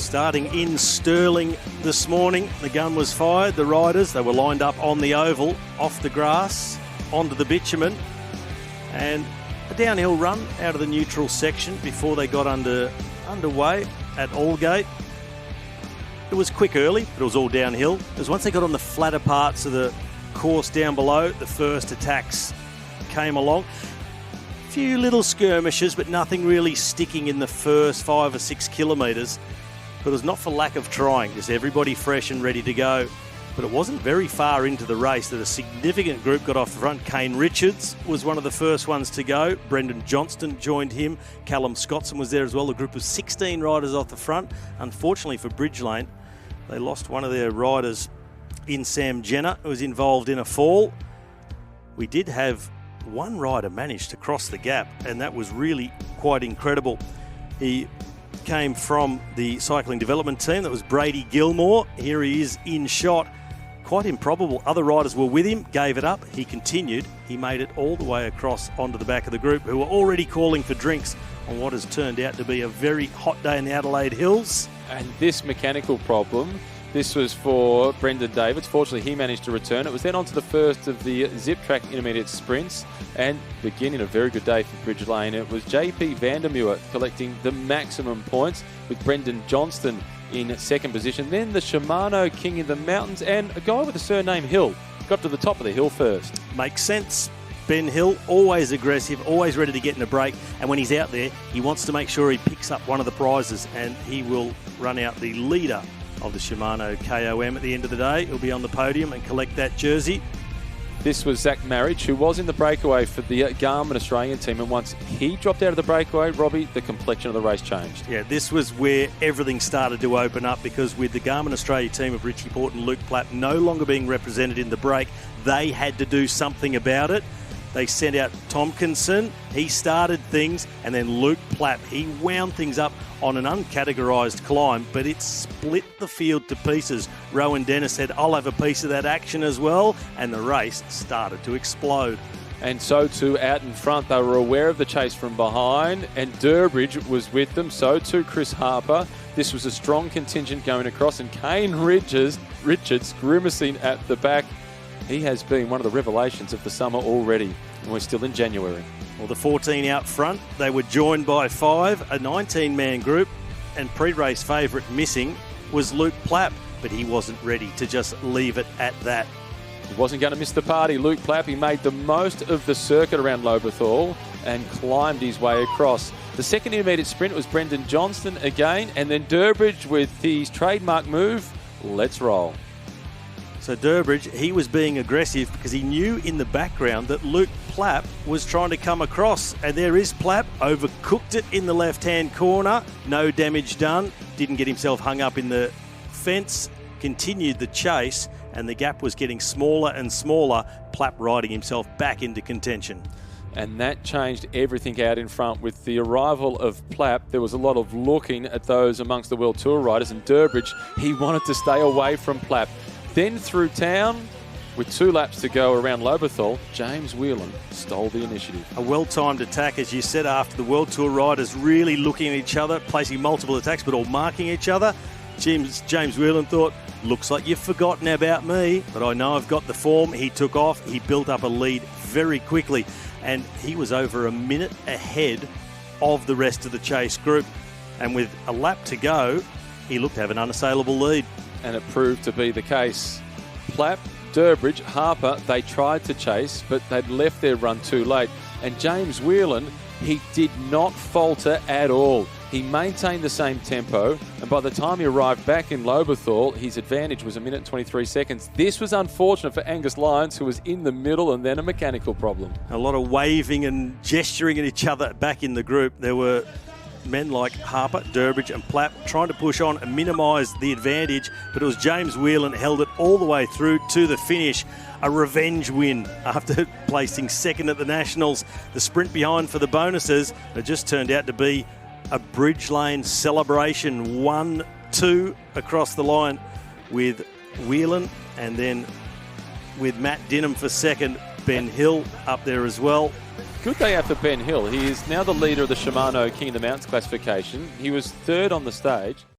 Starting in Stirling this morning, the gun was fired. The riders, they were lined up on the oval, off the grass, onto the bitumen, and a downhill run out of the neutral section before they got underway at Aldgate. It was quick early, but it was all downhill. It was once they got on the flatter parts of the course down below, the first attacks came along. A few little skirmishes, but nothing really sticking in the first 5 or 6 kilometres. But it was not for lack of trying, just everybody fresh and ready to go. But it wasn't very far into the race that a significant group got off the front. Kane Richards was one of the first ones to go. Brendan Johnston joined him. Callum Scottson was there as well. A group of 16 riders off the front. Unfortunately for Bridgelane, they lost one of their riders in Sam Jenner, who was involved in a fall. We did have one rider manage to cross the gap, and that was really quite incredible. He came from the cycling development team. That was Brady Gilmore. Here he is in shot. Quite improbable. Other riders were with him, gave it up. He continued. He made it all the way across onto the back of the group, who were already calling for drinks on what has turned out to be a very hot day in the Adelaide Hills. And this mechanical problem, this was for Brendan Davids. Fortunately, he managed to return. It was then on to the first of the Ziptrak intermediate sprints, and beginning a very good day for Bridgelane. It was JP Vandermeer collecting the maximum points, with Brendan Johnston in second position. Then the Shimano King in the mountains, and a guy with the surname Hill got to the top of the hill first. Makes sense. Ben Hill, always aggressive, always ready to get in a break, and when he's out there, he wants to make sure he picks up one of the prizes, and he will run out the leader of the Shimano KOM at the end of the day. He'll be on the podium and collect that jersey. This was Zach Marriage, who was in the breakaway for the Garmin Australian team, and once he dropped out of the breakaway, Robbie, the complexion of the race changed. Yeah, this was where everything started to open up, because with the Garmin Australia team of Richie Port and Luke Plapp no longer being represented in the break, they had to do something about it. They sent out Tompkinson, he started things, and then Luke Plapp, he wound things up on an uncategorised climb, but it split the field to pieces. Rowan Dennis said, I'll have a piece of that action as well, and the race started to explode. And so too out in front, they were aware of the chase from behind, and Durbridge was with them, so too Chris Harper. This was a strong contingent going across, and Kane Richards grimacing at the back. He has been one of the revelations of the summer already, and we're still in January. Well, the 14 out front, they were joined by 5, a 19-man group, and pre-race favourite missing was Luke Plapp, but he wasn't ready to just leave it at that. He wasn't going to miss the party. Luke Plapp, he made the most of the circuit around Lobethal and climbed his way across. The second intermediate sprint was Brendan Johnston again, and then Durbridge with his trademark move, let's roll. So Durbridge, he was being aggressive because he knew in the background that Luke Plapp was trying to come across. And there is Plapp, overcooked it in the left-hand corner. No damage done. Didn't get himself hung up in the fence. Continued the chase, and the gap was getting smaller and smaller. Plapp riding himself back into contention. And that changed everything out in front. With the arrival of Plapp, there was a lot of looking at those amongst the World Tour riders, and Durbridge, he wanted to stay away from Plapp. Then through town, with 2 laps to go around Lobethal, James Whelan stole the initiative. A well-timed attack, as you said, after the World Tour riders really looking at each other, placing multiple attacks, but all marking each other. James Whelan thought, looks like you've forgotten about me, but I know I've got the form. He took off. He built up a lead very quickly, and he was over a minute ahead of the rest of the chase group. And with a lap to go, he looked to have an unassailable lead. And it proved to be the case. Plapp, Durbridge, Harper, they tried to chase, but they'd left their run too late. And James Whelan, he did not falter at all. He maintained the same tempo, and by the time he arrived back in Lobethal, his advantage was 1 minute and 23 seconds. This was unfortunate for Angus Lyons, who was in the middle, and then a mechanical problem. A lot of waving and gesturing at each other back in the group. There were men like Harper, Durbridge and Plapp trying to push on and minimise the advantage, but it was James Whelan held it all the way through to the finish. A revenge win after placing second at the Nationals. The sprint behind for the bonuses, it just turned out to be a Bridgelane celebration. 1-2 across the line with Whelan, and then with Matt Dinham for second. Ben Hill up there as well. Good day out for Ben Hill. He is now the leader of the Shimano King of the Mountains classification. He was third on the stage.